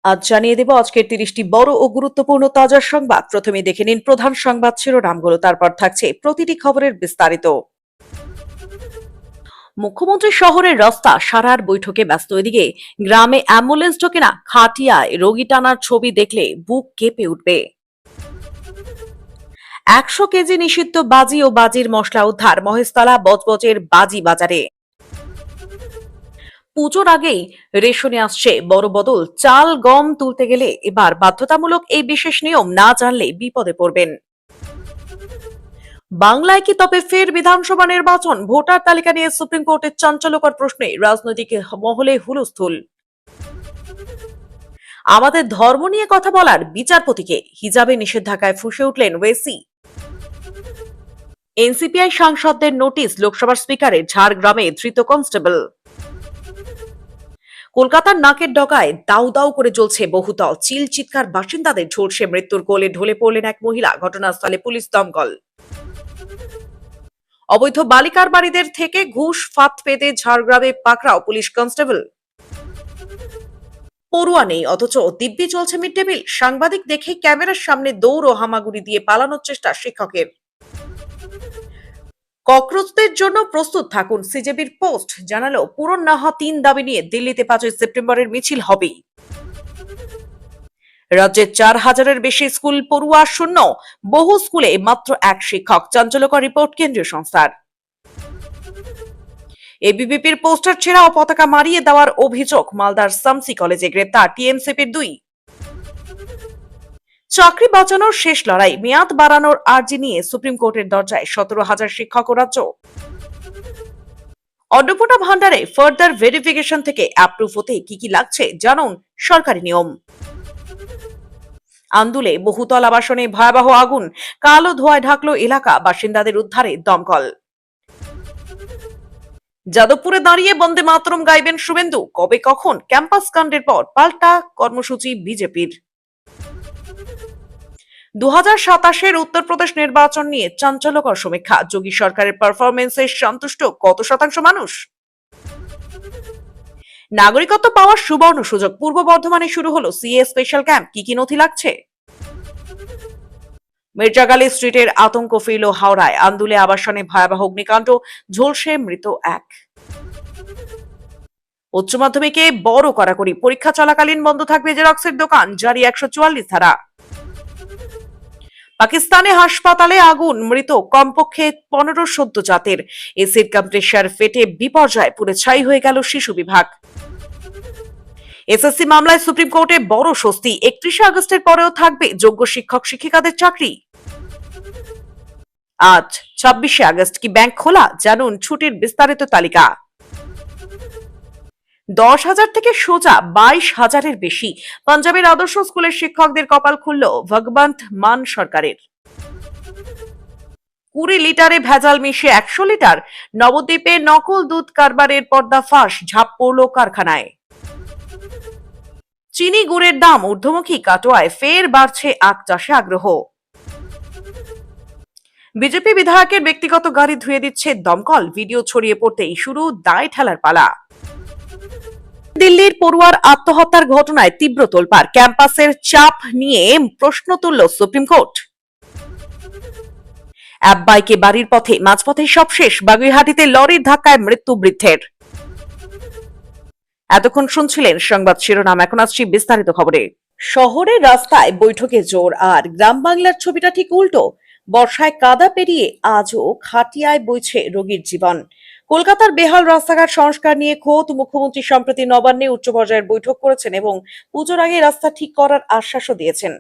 আজ জানিয়ে দেব আজকের ৩০টি বড় ও গুরুত্বপূর্ণ তাজা সংবাদ। প্রথমে দেখে নিন প্রধান সংবাদ শিরোনামগুলো, তারপর থাকছে প্রতিটি খবরের বিস্তারিত। মুখ্যমন্ত্রী শহরের রাস্তা সারার বৈঠকে ব্যস্ত। এদিকে গ্রামে অ্যাম্বুলেন্স ঢোকে না, খাটিয়ায় রোগী টানার ছবি দেখলে বুক কেঁপে উঠবে। ১০০ কেজি নিষিদ্ধ বাজি ও বাজির মশলা উদ্ধার মহেশতলা বজবজের বাজি বাজারে। পুজোর আগেই রেশনে আসছে বড় বদল, চাল গম তুলতে গেলে এবার বাধ্যতামূলক এই বিশেষ নিয়ম, না জানলে বিপদে পড়বেন। বাংলায় কি তবে ফের বিধানসভা নির্বাচন? ভোটার তালিকা নিয়ে সুপ্রিম কোর্টের চাঞ্চল্যকর প্রশ্নে রাজনৈতিক মহলে হুলস্থুল। আমাদের ধর্ম নিয়ে কথা বলার বিচারপতিকে হিজাবে নিষেধাজ্ঞায় ফুঁসে উঠলেন ওয়েসি। এনসিপিআই সাংসদদের নোটিশ লোকসভার স্পিকারের, ঝাড়গ্রামে ধৃত কনস্টেবল। কলকাতার নাকের ডগায় দাউ দাউ করে জ্বলছে বহুতল, চিল চিৎকার বাসিন্দাদের, ঝলসে মৃত্যুর কোলে ঢলে পড়লেন এক মহিলা, ঘটনাস্থলে পুলিশ দমকল। অবৈধ বালিকার বাড়িদের থেকে ঘুষ ফাঁদ পেতে ঝাড়গ্রামে পাকড়াও পুলিশ কনস্টেবল। পড়ুয়া নেই অথচ দিব্যি চলছে মিড ডে মিল, সাংবাদিক দেখে ক্যামেরার সামনে দৌড় ও হামাগুড়ি দিয়ে পালানোর চেষ্টা শিক্ষকের। ককরোচদের জন্য প্রস্তুত থাকুন, সিজেপির পোস্ট জানালো পূরণ না হওয়া ৩ দাবি নিয়ে দিল্লিতে ৫ই সেপ্টেম্বরের মিছিল হবেই। রাজ্যের ৪,০০০-এর বেশি স্কুল পড়ুয়া শূন্য, বহু স্কুলে মাত্র ১ শিক্ষক, চাঞ্চল্যকর রিপোর্ট কেন্দ্রীয় সংস্থার। এবিভিপির পোস্টার ছেঁড়া ও পতাকা মারিয়ে দেওয়ার অভিযোগ, মালদার সামসি কলেজে গ্রেপ্তার টিএমসিপির ২। চাকরি বাঁচানোর শেষ লড়াই, মেয়াদ বাড়ানোর আর্জি নিয়ে সুপ্রিম কোর্টের দরজায় ১৭,০০০ শিক্ষক ও রাজ্য। অন্নপূর্ণা ভান্ডারে ফার্দার ভেরিফিকেশন থেকে অ্যাপ্রুভ হতে কি কি লাগছে জানুন সরকারি নিয়ম। আন্দুলে বহুতল আবাসনে ভয়াবহ আগুন, কালো ধোঁয়ায় ঢাকলো এলাকা, বাসিন্দাদের উদ্ধারে দমকল। যাদবপুরে দাঁড়িয়ে বন্দে মাতরম গাইবেন শুভেন্দু, কবে কখন? ক্যাম্পাস কাণ্ডের পর পাল্টা কর্মসূচি বিজেপির। ২০২৭-এর উত্তরপ্রদেশ নির্বাচন নিয়ে চাঞ্চল্যকর সমীক্ষা, যোগী সরকারের পারফরমেন্সে সন্তুষ্ট কত শতাংশ মানুষ? নাগরিকত্ব পাওয়ার সুবর্ণ সুযোগ, পূর্ব বর্ধমানে শুরু হলো সিএ স্পেশাল ক্যাম্প, কি কি নথি লাগছে? মির্জাগালি স্ট্রিটের আতঙ্ক ফিরল হাওড়ায়, আন্দুলে আবাসনে ভয়াবহ অগ্নিকাণ্ড, ঝলসে মৃত এক। উচ্চ মাধ্যমিকে বড় কড়াকড়ি, পরীক্ষা চলাকালীন বন্ধ থাকবে জেরক্সের দোকান, জারি ১৪৪ ধারা। পাকিস্তানে হাসপাতালে আগুন, মৃত কমপক্ষে ১৫ সদ্যজাতের, এসির কম্প্রেসার ফেটে বিপর্যয়, পুড়ে ছাই হয়ে গেল শিশু বিভাগ। এসএসসি মামলায় সুপ্রিম কোর্টে বড় স্বস্তি, ৩১ আগস্টের পরেও থাকবে যোগ্য শিক্ষক শিক্ষিকাদের চাকরি। আজ ২৬ আগস্ট, কি ব্যাংক খোলা? জানুন ছুটির বিস্তারিত তালিকা। ১০,০০০ থেকে সোজা ২২,০০০-এর বেশি পাঞ্জাবের আদর্শ স্কুলের শিক্ষকদের কপাল খুলল ভগবন্ত মান সরকারের। ২০ লিটারে ভেজাল মিশিয়ে ১০০ লিটার, নবদ্বীপে নকল দুধ কারবারের পর্দাফাঁস, ঝাঁপ পড়ল কারখানায়। চিনি গুড়ের দাম ঊর্ধ্বমুখী, কাটোয়ায় ফের বাড়ছে আখ চাষে আগ্রহ। বিজেপি বিধায়কের ব্যক্তিগত গাড়ি ধুয়ে দিচ্ছে দমকল, ভিডিও ছড়িয়ে পড়তেই শুরু দায় ঠেলার পালা। দিল্লির পড়ুয়ার আত্মহত্যার ঘটনায় তীব্র তোলপাড়, ক্যাম্পাসের চাপ নিয়ে প্রশ্ন তুলল সুপ্রিম কোর্ট। অ্যাপ বাইকে বাড়ির পথে মাঝপথে সব শেষ, বাগুইহাটিতে লরির ধাক্কায় মৃত্যু বৃদ্ধের। এতক্ষণ শুনছিলেন সংবাদ শিরোনাম, এখন আসছি বিস্তারিত খবরে। শহরের রাস্তায় বৈঠকে জোর, আর গ্রাম বাংলার ছবিটা ঠিক উল্টো। বর্ষায় কাদা পেরিয়ে আজও খাটিয়ায় বইছে রোগীর জীবন। কলকাতার বেহাল রাস্তাঘাট সংস্কার নিয়ে খোদ মুখ্যমন্ত্রী সম্প্রতি নবান্নে উচ্চ পর্যায়ের বৈঠক করেছেন এবং পুজোর আগে রাস্তা ঠিক করার আশ্বাসও দিয়েছেন।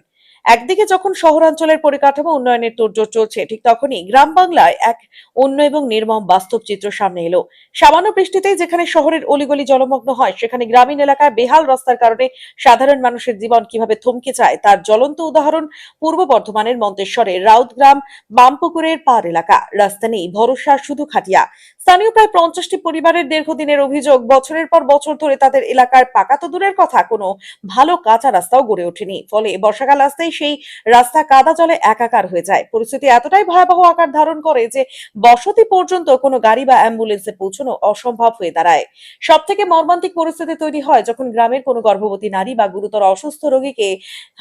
একদিকে যখন শহরাঞ্চলের পরিকাঠামো উন্নয়নের তোড়জোড় চলছে, ঠিক তখনই গ্রাম বাংলায় এক অন্য এবং নির্মম বাস্তব চিত্র সামনে এলো। সামান্য বৃষ্টিতেই যেখানে শহরের অলিগলি জলমগ্ন হয়, সেখানে গ্রামীণ এলাকায় বেহাল রাস্তার কারণে সাধারণ মানুষের জীবন কিভাবে থমকে যায় তার জ্বলন্ত উদাহরণ পূর্ব বর্ধমানের মন্তেশ্বরের রাউতগ্রাম বামপুকুরের পাড় এলাকা। রাস্তা নেই, ভরসা শুধু খাটিয়া। স্থানীয় প্রায় 50টি পরিবারের দীর্ঘদিনের অভিযোগ, বছরের পর বছর ধরে তাদের এলাকার পাকা তো দূরের কথা, কোনো ভালো কাঁচা রাস্তাও গড়ে ওঠেনি। ফলে বর্ষাকাল আসতেই সেই রাস্তা কাদা জলে একাকার হয়ে যায়। পরিস্থিতি এতটাই ভয়াবহ আকার ধারণ করে যে বসতি পর্যন্ত কোনো গাড়ি বা অ্যাম্বুলেন্সে পৌঁছানো অসম্ভব হয়ে দাঁড়ায়। সব থেকে মর্মান্তিক পরিস্থিতি তৈরি হয় যখন গ্রামের কোনো গর্ভবতী নারী বা গুরুতর অসুস্থ রোগীকে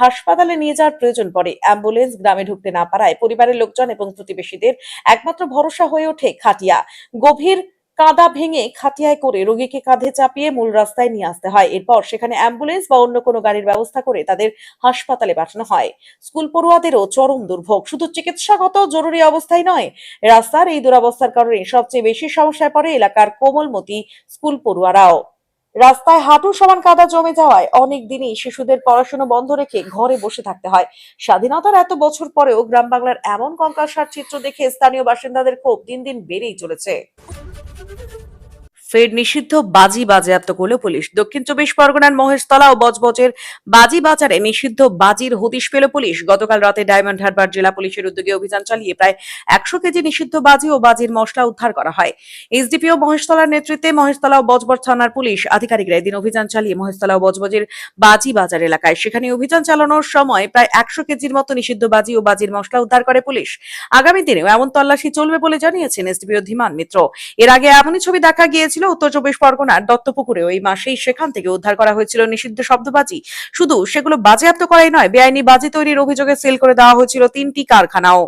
হাসপাতালে নিয়ে যাওয়ার প্রয়োজন পড়ে। অ্যাম্বুলেন্স গ্রামে ঢুকতে না পারায় পরিবারের লোকজন এবং প্রতিবেশীদের একমাত্র ভরসা হয়ে ওঠে খাটিয়া। গভীর কাদা ভেঙে খাটিয়ায় করে রোগীকে কাঁধে চাপিয়ে মূল রাস্তায় নিয়ে আসতে হয়। এরপর সেখানে অ্যাম্বুলেন্স বা অন্য কোনো গাড়ির ব্যবস্থা করে তাদের হাসপাতালে পাঠানো হয়। স্কুল পড়ুয়াদেরও চরম দুর্ভোগ। শুধু চিকিৎসাগত জরুরি অবস্থায় নয়, রাস্তার এই দুরবস্থার কারণে সবচেয়ে বেশি সমস্যায় পড়ে এলাকার কোমলমতি স্কুল পড়ুয়ারাও। রাস্তায় হাঁটু সমান কাদা জমে যাওয়ায় অনেক দিনই শিশুদের পড়াশোনা বন্ধ রেখে ঘরে বসে থাকতে হয়। স্বাধীনতার এত বছর পরেও গ্রাম বাংলার এমন কঙ্কালসার চিত্র দেখে স্থানীয় বাসিন্দাদের ক্ষোভ দিন দিন বেড়েই চলেছে। ফের নিষিদ্ধ বাজি বাজেয়াপ্ত করল পুলিশ। দক্ষিণ 24 পরগনার মহেশতলা ও বজবজের বাজি বাজারে নিষিদ্ধ বাজির হদিশ পেল পুলিশ। গতকাল রাতে ডায়মন্ড হারবার জেলা পুলিশের উদ্যোগে অভিযান চালিয়ে প্রায় 100 কেজি নিষিদ্ধ বাজি ও বাজির মশলা উদ্ধার করা হয়। এসডিপিও মহেশতলার নেতৃত্বে মহেশতলা ও বজবজ থানার পুলিশ আধিকারিকরা এদিন অভিযান চালিয়ে মহেশতলা ও বজবজের বাজি বাজার এলাকায় সেখানে অভিযান চালানোর সময় প্রায় 100 কেজির মতো নিষিদ্ধ বাজি ও বাজির মশলা উদ্ধার করে পুলিশ। আগামী দিনেও এমন তল্লাশি চলবে বলে জানিয়েছেন এসডিপিও ধীমান মিত্র। এর আগে এমনই ছবি দেখা গিয়েছিল উত্তর 24 পরগনার দত্তপুকুরে। ওই মাসেই সেখান থেকে উদ্ধার করা হয়েছিল নিষিদ্ধ শব্দবাজি। শুধু সেগুলো বাজেয়াপ্ত করাই নয়, বেআইনি বাজি তৈরির অভিযোগে সিল করে দেওয়া হয়েছিল 3টি কারখানাও।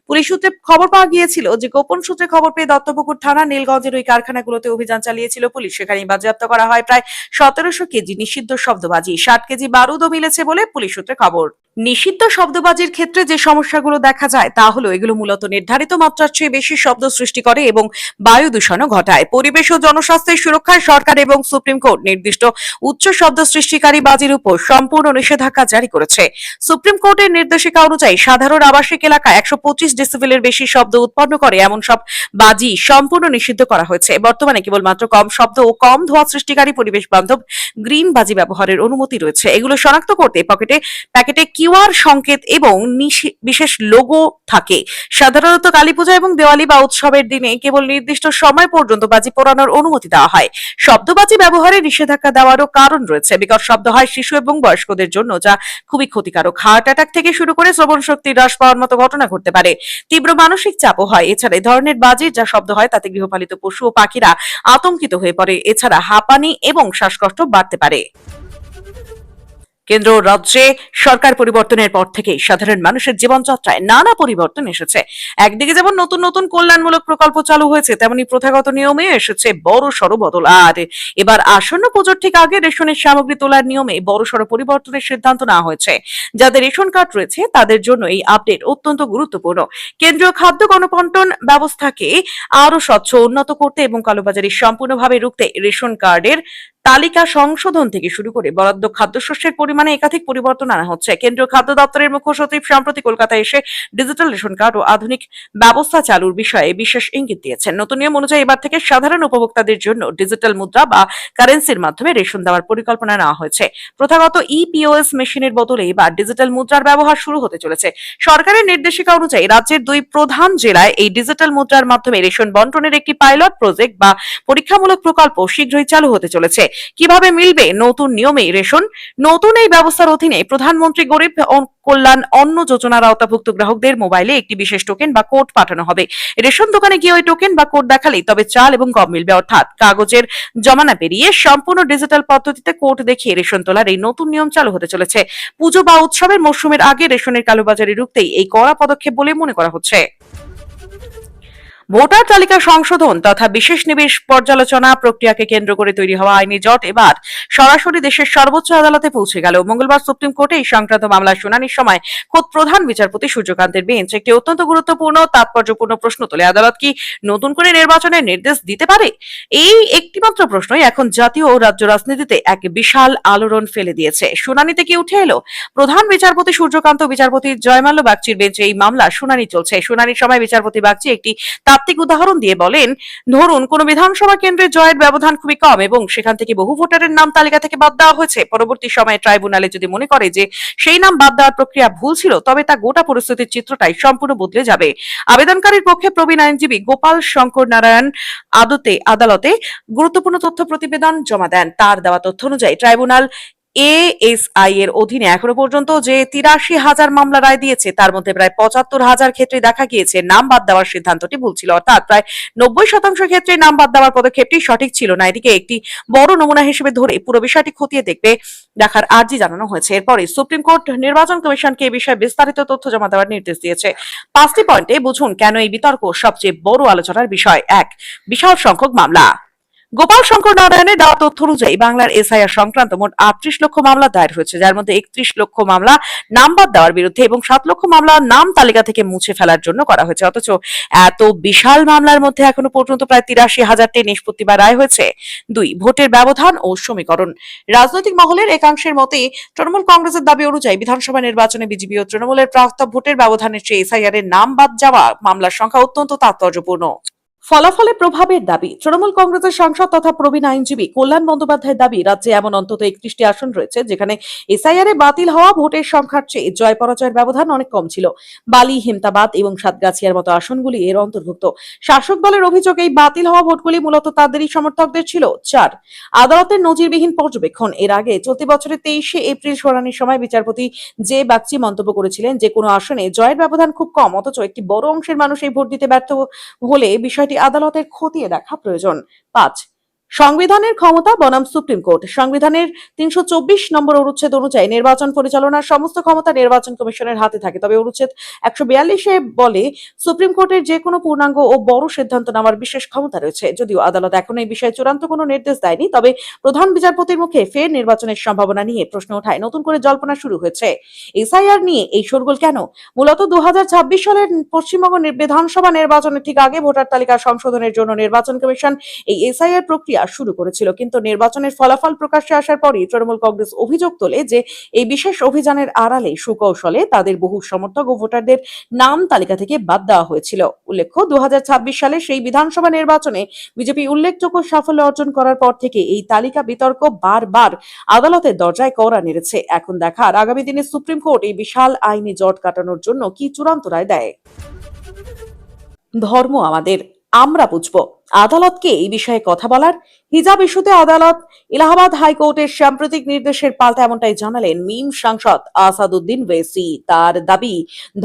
পুলিশ সূত্রে খবর পাওয়া গিয়েছিল যে গোপন সূত্রে খবর পেয়ে দত্তপুকুর থানা নীলগঞ্জের ওই কারখানাগুলোতে অভিযান চালিয়েছিল পুলিশ। সেখানে বাজেয়াপ্ত করা হয় প্রায় 1700 কেজি নিষিদ্ধ শব্দবাজি, 60 কেজি বারুদও মিলেছে বলে পুলিশ সূত্রে খবর। নিষিদ্ধ শব্দবাজির ক্ষেত্রে যে সমস্যাগুলো দেখা যায় তা হলো এগুলো মূলত নির্ধারিত মাত্রার চেয়ে বেশি শব্দ সৃষ্টি করে এবং বায়ু দূষণও ঘটায়। পরিবেশ ও জনস্বাস্থ্যের সুরক্ষায় সরকার এবং সুপ্রিম কোর্ট নির্দিষ্ট উচ্চ শব্দ সৃষ্টিকারী বাজির উপর সম্পূর্ণ নিষেধাজ্ঞা জারি করেছে। সুপ্রিম কোর্টের নির্দেশিকা অনুযায়ী সাধারণ আবাসিক এলাকায় 125 ডেসিবেলের বেশি শব্দ উৎপন্ন করে এমন সব বাজি সম্পূর্ণ নিষিদ্ধ করা হয়েছে। বর্তমানে কেবলমাত্র কম শব্দ ও কম ধোঁয়া সৃষ্টিকারী পরিবেশ বান্ধব গ্রিন বাজি ব্যবহারের অনুমতি রয়েছে। এগুলো শনাক্ত করতে প্যাকেটে কিউআর সংকেত এবং বিশেষ লোগো থাকে। সাধারণত কালীপূজা এবং দেওয়ালি বা উৎসবের দিনে কেবল নির্দিষ্ট সময় পর্যন্ত বাজি পোড়ানোর অনুমতি দেওয়া হয়। শব্দবাজি ব্যবহারে নিষেধাজ্ঞা দেওয়ারও কারণ রয়েছে। বিকট শব্দ হয় শিশু এবং বয়স্কদের জন্য, যা খুবই ক্ষতিকারক। হার্ট অ্যাটাক থেকে শুরু করে শ্রবণ শক্তি হ্রাস পাওয়ার মতো ঘটনা ঘটতে পারে। তীব্র মানসিক চাপও হয়। এছাড়া এই ধরনের বাজির যা শব্দ হয় তাতে গৃহপালিত পশু ও পাখিরা আতঙ্কিত হয়ে পড়ে। এছাড়া হাঁপানি এবং শ্বাসকষ্ট বাড়তে পারে। কেন্দ্র ও রাজ্যে সরকার পরিবর্তনের পর থেকে সাধারণ মানুষের জীবনযাত্রায় নানা পরিবর্তন এসেছে। একদিকে যেমন নতুন নতুন কল্যাণমূলক প্রকল্প চালু হয়েছে, তেমনি প্রথাগত নিয়মে এসেছে বড়সড় বদল। আর এবার আসন্ন পুজোর ঠিক আগে রেশনের সামগ্রী তোলার নিয়মে বড়সড় পরিবর্তনের সিদ্ধান্ত নেওয়া হয়েছে। যাদের রেশন কার্ড রয়েছে তাদের জন্য এই আপডেট অত্যন্ত গুরুত্বপূর্ণ। কেন্দ্রীয় খাদ্য গণবন্টন ব্যবস্থাকে আরো স্বচ্ছ, উন্নত করতে এবং কালোবাজারি সম্পূর্ণভাবে রুখতে রেশন কার্ডের তালিকা সংশোধন থেকে শুরু করে বরাদ্দ খাদ্যশস্যের পরিমাণে একাধিক পরিবর্তন আনা হচ্ছে। কেন্দ্রীয় খাদ্য দপ্তরের মুখ্য সচিব সম্প্রতি কলকাতায় এসে ডিজিটাল রেশন কার্ড ও আধুনিক ব্যবস্থা চালুর বিষয়ে বিশেষ ইঙ্গিত দিয়েছেন। নতুন নিয়ম অনুযায়ী এবার থেকে সাধারণ উপভোক্তাদের জন্য ডিজিটাল মুদ্রা বা কারেন্সির মাধ্যমে রেশন দেওয়ার পরিকল্পনা নেওয়া হয়েছে। প্রথাগত ইপিওএস মেশিনের বদলে এবার ডিজিটাল মুদ্রার ব্যবহার শুরু হতে চলেছে। সরকারের নির্দেশিকা অনুযায়ী রাজ্যের 2 প্রধান জেলায় এই ডিজিটাল মুদ্রার মাধ্যমে রেশন বন্টনের একটি পাইলট প্রজেক্ট বা পরীক্ষামূলক প্রকল্প শীঘ্রই চালু হতে চলেছে। কিভাবে মিলবে নতুন নিয়মে রেশন? নতুন এই ব্যবস্থার অধীনে প্রধানমন্ত্রী গরিব কল্যাণ অন্ন যোজনার আওতাভুক্ত গ্রাহকদের মোবাইলে একটি বিশেষ টোকেন বা কোড পাঠানো হবে। রেশন দোকানে গিয়ে ওই টোকেন বা কোড দেখালেই তবে চাল এবং গম মিলবে। অর্থাৎ কাগজের জমানা পেরিয়ে সম্পূর্ণ ডিজিটাল পদ্ধতিতে কোড দেখিয়ে রেশন তোলার এই নতুন নিয়ম চালু হতে চলেছে। পুজো বা উৎসবের মরশুমের আগে রেশনের কালোবাজারি রুখতেই এই কড়া পদক্ষেপ বলে মনে করা হচ্ছে। ভোটার তালিকা সংশোধন তথা বিশেষ নিবিড় পর্যালোচনা প্রক্রিয়াকে কেন্দ্র করে তৈরি হওয়া আইনি জট এবার সরাসরি দেশের সর্বোচ্চ আদালতে পৌঁছে গেল। মঙ্গলবার সুপ্রিম কোর্টে এই সংক্রান্ত মামলার শুনানির সময় খোদ প্রধান বিচারপতি সূর্যকান্তের বেঞ্চ একটি অত্যন্ত গুরুত্বপূর্ণ তাৎপর্যপূর্ণ প্রশ্ন তোলে। আদালত কি নতুন করে নির্বাচনের নির্দেশ দিতে পারে? এই একটিমাত্র প্রশ্নই এখন জাতীয় ও রাজ্য রাজনীতিতে এক বিশাল আলোড়ন ফেলে দিয়েছে। শুনানিতে কি উঠে এলো? প্রধান বিচারপতি সূর্যকান্ত বিচারপতি জয়মাল্য বাগচির বেঞ্চে এই মামলার শুনানি চলছে। শুনানির সময় বিচারপতি বাগচি একটি তাত্ত্বিক উদাহরণ দিয়ে বলেন, ধরুন কোন বিধানসভা কেন্দ্রে জয়ের ব্যবধান খুবই কম এবং সেখান থেকে বহু ভোটারের নাম তালিকা থেকে বাদ দেওয়া হয়েছে। পরবর্তী সময়ে ট্রাইব্যুনালে যদি মনে করে যে সেই নাম বাদ দেওয়ার প্রক্রিয়া ভুল ছিল, তবে তা গোটা পরিস্থিতির চিত্রটাই সম্পূর্ণ বদলে যাবে। আবেদনকারীর পক্ষে প্রবীণ আইনজীবী গোপাল শঙ্কর নারায়ণ আদালতে গুরুত্বপূর্ণ তথ্য প্রতিবেদন জমা দেন। তার দেওয়া তথ্য অনুযায়ী ট্রাইব্যুনাল এএসআই এর অধীনে এখনো পর্যন্ত যে ৮৩,০০০ মামলা রায় দিয়েছে, তার মধ্যে প্রায় ৭৫,০০০ ক্ষেত্রে দেখা গিয়েছে নাম বাদ দেওয়ার সিদ্ধান্তটি ভুল ছিল। অর্থাৎ প্রায় ৯০% ক্ষেত্রে নাম বাদ দেওয়ার পদক্ষেপটি সঠিক ছিল না। এটিকে একটি বড় নমুনা হিসেবে ধরে পুরো বিষয়টি খতিয়ে দেখার আর্জি জানানো হয়েছে। এরপরে সুপ্রিম কোর্ট নির্বাচন কমিশনকে এই বিষয়ে বিস্তারিত তথ্য জমা দেওয়ার নির্দেশ দিয়েছে। ৫টি পয়েন্টে বুঝুন কেন এই বিতর্ক সবচেয়ে বড় আলোচনার বিষয়। ১. বিশাল সংখ্যক মামলা। গোপাল শঙ্কর নারায়ণের দেওয়া তথ্য অনুযায়ী বাংলার এসআইআর সংক্রান্ত মোট ৩৮ লক্ষ মামলা দায়ের হয়েছে, যার মধ্যে ৩১ লক্ষ মামলা নাম বাদ দেওয়ার বিরুদ্ধে এবং ৭ লক্ষ মামলা নাম তালিকা থেকে মুছে ফেলার জন্য করা হয়েছে। অথচ এত বিশাল মামলার মধ্যে এখনো পর্যন্ত প্রায় ৮৩,০০০টি নিষ্পত্তি বা রায় হয়েছে। ২. ভোটের ব্যবধান ও সমীকরণ। রাজনৈতিক মহলের একাংশের মতে তৃণমূল কংগ্রেসের দাবি অনুযায়ী বিধানসভা নির্বাচনে বিজেপি ও তৃণমূলের প্রাপ্ত ভোটের ব্যবধানের চেয়ে এসআইআর এর নাম বাদ যাওয়া মামলার সংখ্যা অত্যন্ত তাৎপর্যপূর্ণ। ফলাফলে প্রভাবের দাবি। তৃণমূল কংগ্রেসের সাংসদ তথা প্রবীণ আইনজীবী কল্যাণ বন্দ্যোপাধ্যায়ের দাবি, রাজ্যে এমন অন্তত ৩১টি আসন রয়েছে যেখানে এসআইআর এ বাতিল হওয়া ভোটের সংখ্যার চেয়ে জয় পরাজয়ের ব্যবধান অনেক কম ছিল। বালি, হেমতাবাদ এবং সাতগাছিয়ার মতো আসনগুলি এর অন্তর্ভুক্ত। শাসক দলের অভিযোগ, এই বাতিল হওয়া ভোটগুলি মূলত তাদেরই সমর্থকদের ছিল। ৪. আদালতের নজিরবিহীন পর্যবেক্ষণ। এর আগে চলতি বছরের ২৩শে এপ্রিল শুনানির সময় বিচারপতি জে বাগচি মন্তব্য করেছিলেন যে কোনো আসনে জয়ের ব্যবধান খুব কম, অথচ একটি বড় অংশের মানুষ এই ভোট দিতে ব্যর্থ হলে বিষয়টি আদালতের খতিয়ে দেখা প্রয়োজন। ৫. সংবিধানের ক্ষমতা বনাম সুপ্রিম কোর্ট। সংবিধানের ৩২৪ নম্বর অনুচ্ছেদ অনুযায়ী নির্বাচন পরিচালনার সমস্ত ক্ষমতা নির্বাচন কমিশনের হাতে থাকে। তবে অনুচ্ছেদ ১৪২ বলে সুপ্রিম কোর্টের যে কোনো পূর্ণাঙ্গ ও বড় সিদ্ধান্ত নেওয়ার বিশেষ ক্ষমতা রয়েছে। যদিও আদালত এখনো এই বিষয়ে চূড়ান্ত কোনো নির্দেশ দেয়নি, তবে প্রধান বিচারপতির মুখে ফের নির্বাচনের সম্ভাবনা নিয়ে প্রশ্ন ওঠায় নতুন করে জল্পনা শুরু হয়েছে। এসআইআর নিয়ে এই শোরগোল কেন? মূলত ২০২৬ সালের পশ্চিমবঙ্গ বিধানসভা নির্বাচনের ঠিক আগে ভোটার তালিকা সংশোধনের জন্য নির্বাচন কমিশন এই এসআইআর প্রক্রিয়া শুরু করেছিল। কিন্তু নির্বাচনের ফলাফল প্রকাশ্যে আসার পরই তৃণমূল কংগ্রেস অভিযোগ তোলে যে এই বিশেষ অভিযানের আড়ালে সুকৌশলে তাদের বহু সমর্থক ও ভোটারদের নাম তালিকা থেকে বাদ দেওয়া হয়েছিল। উল্লেখ্য, ২০২৬ সালে সেই বিধানসভা নির্বাচনে বিজেপি উল্লেখযোগ্য সাফল্য অর্জন করার পর থেকে এই তালিকা বিতর্ক বারবার আদালতের দরজায় কড়া নেড়েছে। এখন দেখার আগামী দিনে সুপ্রিম কোর্ট এই বিশাল আইনি জট কাটানোর জন্য কি চূড়ান্ত রায় দেয়। ধর্ম আমাদের, আমরা বুঝবো। আদালতকে এই বিষয়ে কথা বলার। হিজাব ইস্যুতে আদালত এলাহাবাদ হাইকোর্টের সাম্প্রতিক নির্দেশের পাল্টা এমনটাই জানালেন মিম সাংসদ আসাদুদ্দিন ওয়েসি। তার দাবি,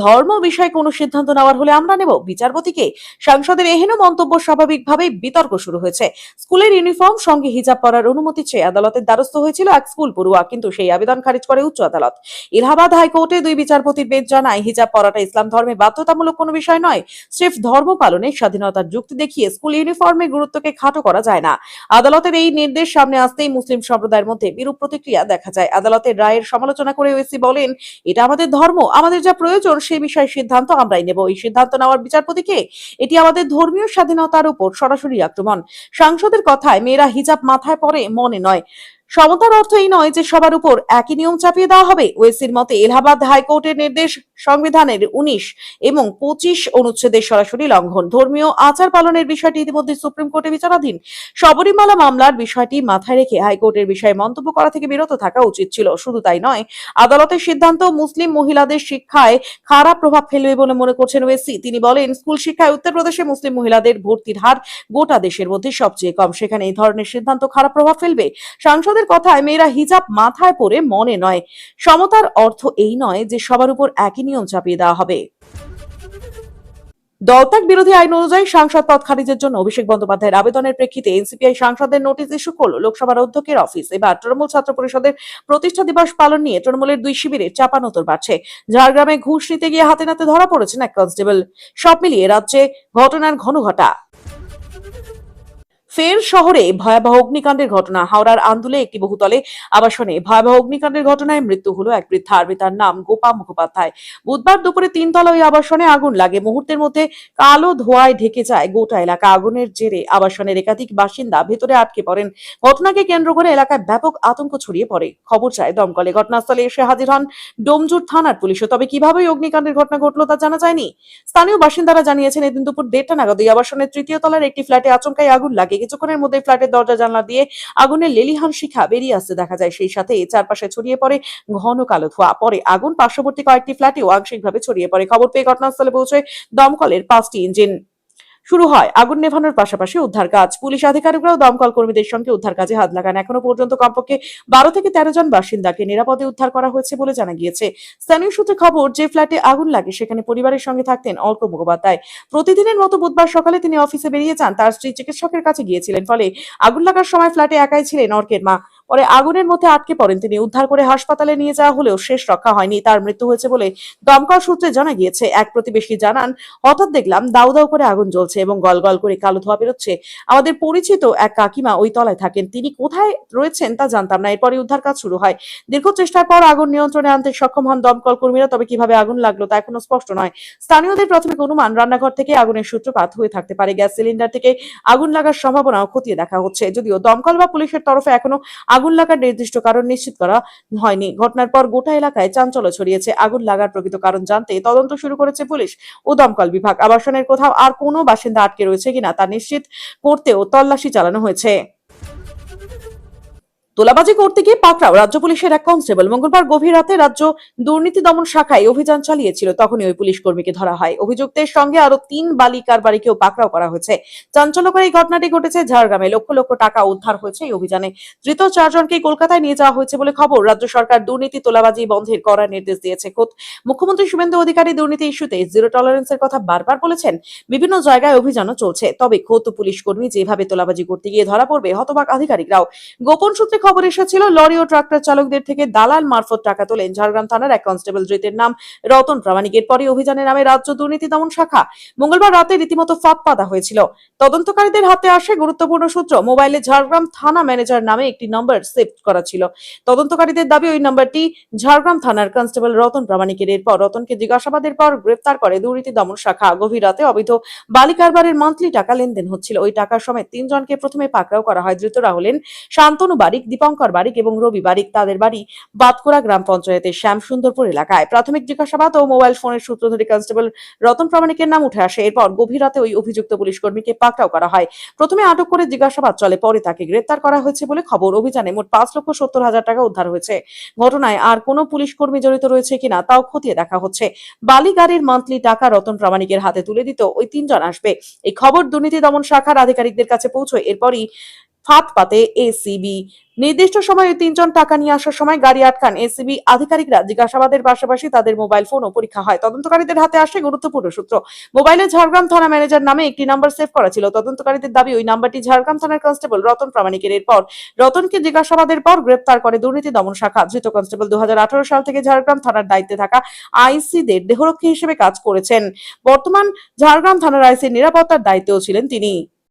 ধর্ম বিষয়ে কোনো সিদ্ধান্ত নেওয়ার হলে আমরা নেব। বিচারপতিকে সাংসদের এহেন মন্তব্য স্বাভাবিকভাবেই বিতর্ক শুরু হয়েছে। স্কুলের ইউনিফর্ম সঙ্গে হিজাব পরার অনুমতি চেয়ে আদালতের দ্বারস্থ হয়েছিল এক স্কুল পড়ুয়া, কিন্তু সেই আবেদন খারিজ করে উচ্চ আদালত। এলাহাবাদ হাইকোর্টে ২ বিচারপতির বেঞ্চ জানায়, হিজাব পরাটা ইসলাম ধর্মে বাধ্যতামূলক কোনো বিষয় নয়। স্রেফ ধর্ম পালনের স্বাধীনতার যুক্তি দেখিয়ে স্কুল ইউনিফর্মের গুরুত্বকে খাটো করা যায় না। আদালতের এই নির্দেশ সামনে আসতেই মুসলিম সম্প্রদায়ের মধ্যে বিরূপ প্রতিক্রিয়া দেখা যায়। আদালতের রায়ের সমালোচনা করে ওয়েসি বলেন, এটা আমাদের ধর্ম, আমাদের যা প্রয়োজন সেই বিষয়ে সিদ্ধান্ত আমরাই নেব। এই সিদ্ধান্ত নেওয়ার বিচারপতিকে, এটি আমাদের ধর্মীয় স্বাধীনতার উপর সরাসরি আক্রমণ। সাংসদের কথায়, মেয়েরা হিজাব মাথায় পরে মনে নয়। সমতার অর্থ এই নয় যে সবার উপর একই নিয়ম চাপিয়ে দেওয়া হবে। ওয়েসির মতে এলাহাবাদ হাইকোর্টের নির্দেশ সংবিধানের ১৯ এবং ২৫ অনুচ্ছেদের সরাসরি লঙ্ঘন। ধর্মীয় আচার পালনের বিষয়টি ইতিমধ্যে সুপ্রিম কোর্টে বিচারাধীন। শবরীমালা মামলার বিষয়টি মাথায় রেখে হাইকোর্টের বিষয়ে মন্তব্য করা থেকে বিরত থাকা উচিত ছিল। শুধু তাই নয়, আদালতের সিদ্ধান্ত মুসলিম মহিলাদের শিক্ষায় খারাপ প্রভাব ফেলবে বলে মনে করছেন ওয়েসি। তিনি বলেন, স্কুল শিক্ষায় উত্তরপ্রদেশে মুসলিম মহিলাদের ভর্তির হার গোটা দেশের মধ্যে সবচেয়ে কম। সেখানে এই ধরনের সিদ্ধান্ত খারাপ প্রভাব ফেলবে। সাংসদের কথায়, মেয়েরা হিজাব মাথায় পরে মনে নয়। সমতার অর্থ এই নয় যে সবার উপর একই নিয়ম চাপিয়ে দেওয়া হবে। দলত্যাগ বিরোধী আইন অনুযায়ী সাংসদ পদ খারিজের জন্য অভিষেক বন্দ্যোপাধ্যায়ের আবেদনের প্রেক্ষিতে এনসিপিআই সাংসদের নোটিশ ইস্যু করল লোকসভার অধ্যক্ষের অফিস। এবার তৃণমূল ছাত্র পরিষদের প্রতিষ্ঠা দিবস পালন নিয়ে তৃণমূলের ২ শিবিরে চাপানোতর বাড়ছে। ঝাড়গ্রামে ঘুষ নিতে গিয়ে হাতে নাতে ধরা পড়েছেন এক কনস্টেবল। সব মিলিয়ে রাজ্যে ঘটনার ঘন ঘটা। ফের শহরে ভয়াবহ অগ্নিকাণ্ডের ঘটনা। হাওড়ার আন্দুলে একটি বহুতলে আবাসনে ভয়াবহ অগ্নিকাণ্ডের ঘটনায় মৃত্যু হলো এক বৃদ্ধার। তার নাম গোপা মুখোপাধ্যায়। বুধবার দুপুরে 3 তলা ওই আবাসনে আগুন লাগে। মুহূর্তের মধ্যে কালো ধোঁয়ায় ঢেকে যায় গোটা এলাকা। আগুনের জেরে আবাসনের একাধিক বাসিন্দা ভেতরে আটকে পড়েন। ঘটনাকে কেন্দ্র করে এলাকায় ব্যাপক আতঙ্ক ছড়িয়ে পড়ে। খবর চায় দমকলে। ঘটনাস্থলে এসে হাজির হন ডোমজুর থানার পুলিশও। তবে কিভাবে ওই অগ্নিকাণ্ডের ঘটনা ঘটলো তা জানা যায়নি। স্থানীয় বাসিন্দারা জানিয়েছেন, এদিন দুপুর 1:30 নাগাদ ওই আবাসনের 3য় তলার একটি ফ্ল্যাটে আচমকাই আগুন লাগে। কিছুক্ষণের মধ্যে ফ্ল্যাটের দরজা জানলা দিয়ে আগুনের লেলিহান শিখা বেরিয়ে আসতে দেখা যায়। সেই সাথে চারপাশে ছড়িয়ে পড়ে ঘন কালো ধোঁয়া। পরে আগুন পার্শ্ববর্তী কয়েকটি ফ্ল্যাটেও আংশিকভাবে ছড়িয়ে পড়ে। খবর পেয়ে ঘটনাস্থলে পৌঁছয় দমকলের 5টি ইঞ্জিন। শুরু হয় আগুন নেভানোর পাশাপাশি উদ্ধার কাজ। পুলিশ আধিকারিকরাও দমকল কর্মীদের সঙ্গে উদ্ধার কাজে হাত লাগান। এখনো পর্যন্ত কমপক্ষে 12 থেকে 13 জন বাসিন্দাকে নিরাপদে উদ্ধার করা হয়েছে বলে জানা গিয়েছে। স্থানীয় সূত্রে খবর, যে ফ্ল্যাটে আগুন লাগে সেখানে পরিবারের সঙ্গে থাকতেন অর্ক মুখোপাধ্যায়। প্রতিদিনের মতো বুধবার সকালে তিনি অফিসে বেরিয়ে যান। তার স্ত্রী চিকিৎসকের কাছে গিয়েছিলেন। ফলে আগুন লাগার সময় ফ্ল্যাটে একাই ছিলেন অর্কের মা। পরে আগুনের মধ্যে আটকে পড়েন তিনি। উদ্ধার করে হাসপাতালে নিয়ে যাওয়া হলেও শেষ রক্ষা হয়নি। তার মৃত্যু হয়েছে বলে দমকল সূত্রে জানা গিয়েছে। এক প্রতিবেশী জানান, হঠাৎ দেখলাম দাউ দাউ করে আগুন জ্বলছে এবং গল গল করে কালো ধোঁয়া বেরোচ্ছে। আমাদের পরিচিত এক কাকিমা ওই তলায় থাকেন, তিনি কোথায় রয়েছেন তা জানতাম না। এরপরে উদ্ধার কাজ শুরু হয়। দীর্ঘ চেষ্টার পর আগুন নিয়ন্ত্রণে আনতে সক্ষম হন দমকল কর্মীরা। তবে কিভাবে আগুন লাগলো তা এখনো স্পষ্ট নয়। স্থানীয়দের প্রাথমিক অনুমান, রান্নাঘর থেকে আগুনের সূত্রপাত হয়ে থাকতে পারে। গ্যাস সিলিন্ডার থেকে আগুন লাগার সম্ভাবনাও খতিয়ে দেখা হচ্ছে। যদিও দমকল বা পুলিশের তরফে এখনো আগুন লাগার নির্দিষ্ট কারণ নিশ্চিত করা হয়নি। ঘটনার পর গোটা এলাকায় চাঞ্চল্য ছড়িয়েছে। আগুন লাগার প্রকৃত কারণ জানতে তদন্ত শুরু করেছে পুলিশ ও দমকল বিভাগ। আবাসনের কোথাও আর কোনো বাসিন্দা আটকে রয়েছে কিনা তা নিশ্চিত করতেও তল্লাশি চালানো হয়েছে। তোলাবাজি করতে গিয়ে পাকড়াও রাজ্য পুলিশের এক কনস্টেবল। মঙ্গলবার গভীর রাতে রাজ্য দুর্নীতি দমন শাখায় অভিযান চালিয়েছিল। তখনই ওই পুলিশ কর্মীকে ধরা হয়। অভিযুক্তের সঙ্গে আরো 3 বালিকার বাড়িকেও পাকড়াও করা হয়েছে। চাঞ্চল্যকর এই ঘটনাটি ঘটেছে ঝাড়গ্রামে। লক্ষ লক্ষ টাকা উদ্ধার হয়েছে এই অভিযানে। ধৃত 4 জনকে কলকাতায় নিয়ে যাওয়া হয়েছে বলে খবর। রাজ্য সরকার দুর্নীতি তোলাবাজি বন্ধের কড়া নির্দেশ দিয়েছে। খোদ মুখ্যমন্ত্রী শুভেন্দু অধিকারী দুর্নীতি ইস্যুতে জিরো টলারেন্সের কথা বারবার বলেছেন। বিভিন্ন জায়গায় অভিযানও চলছে। তবে খোদ পুলিশ কর্মী যেভাবে তোলাবাজি করতে গিয়ে ধরা পড়বে, হতবাক আধিকারিকরাও। গোপন সূত্রে খবর এসেছিল, লরি ও ট্রাক্টর চালকদের থেকে দালাল মারফত টাকা তোলেন ঝাড়গ্রাম থানার এক কনস্টেবল। ধৃতের নাম রতন প্রামাণিক। এরপরই অভিযানের নামে রাজ্য দুর্নীতি দমন শাখা। মঙ্গলবার রাতে রীতিমতো ফাঁদ পাতা হয়েছিল। তদন্তকারীদের হাতে আসে গুরুত্বপূর্ণ সূত্র। মোবাইলে ঝাড়গ্রাম থানা ম্যানেজার নামে একটি নম্বর সেভ করা ছিল। তদন্তকারীদের দাবি ওই নম্বরটি ঝাড়গ্রাম থানার কনস্টেবল রতন প্রামাণিকের। এরপর রতনকে জিজ্ঞাসাবাদের পর গ্রেফতার করে দুর্নীতি দমন শাখা। গভীর রাতে অবৈধ বালি কারবারের মান্থলি টাকা লেনদেন হচ্ছিল। ওই টাকার সমেত 3 জনকে প্রথমে পাকড়াও করা হয়। ধৃতরা হলেন শান্তনু বারিক, দীপঙ্কর বারিক এবং রবি বারিক। তাদের বাড়ি বাতকুড়া গ্রাম পঞ্চায়েতের শ্যামসুন্দরপুর এলাকায়। প্রাথমিক জিজ্ঞাসাবাদ ও মোবাইল ফোনের সূত্র ধরে কনস্টেবল রতন প্রামাণিকের নাম উঠে আসে। এরপর গভীর রাতে ওই অভিযুক্ত পুলিশ কর্মীকে পাকড়াও করা হয়। প্রথমে আটক করে জিজ্ঞাসাবাদ চলে, পরে তাকে গ্রেফতার করা হয়েছে বলে খবর। অভিযানে মোট 5,70,000 টাকা উদ্ধার হয়েছে। ঘটনায় আর কোনো পুলিশ কর্মী জড়িত রয়েছে কিনা তাও খতিয়ে দেখা হচ্ছে। বালি গাড়ির মান্থলি টাকা রতন প্রামাণিকের হাতে তুলে দিত ওই 3 জন আসবে। এই খবর দুর্নীতি দমন শাখার আধিকারিকদের কাছে পৌঁছয়। এরপরই ফাঁদ পাতে এসিবি। নির্দিষ্ট সময়ে 3 জন টাকা নিয়ে আসার সময় গাড়ি আটকান এসিবি আধিকারিকরা। জিজ্ঞাসাবাদের পাশাপাশি তাদের মোবাইল ফোনও পরীক্ষা হয়। তদন্তকারীদের হাতে আসে গুরুত্বপূর্ণ সূত্র। মোবাইলে ঝাড়গ্রাম থানা ম্যানেজার নামে একটি নাম্বার সেভ করা ছিল। তদন্তকারীদের দাবি ওই নাম্বারটি ঝাড়গ্রাম থানার কনস্টেবল রতন প্রামাণিকের। এরপর রতনকে জিজ্ঞাসাবাদের পর গ্রেফতার করে দুর্নীতি দমন শাখা। ধৃত কনস্টেবল 2018 সাল থেকে ঝাড়গ্রাম থানার দায়িত্বে থাকা আইসিদের দেহরক্ষী হিসেবে কাজ করেছেন। বর্তমান ঝাড়গ্রাম থানার আইসির নিরাপত্তার দায়িত্বেও ছিলেন তিনি।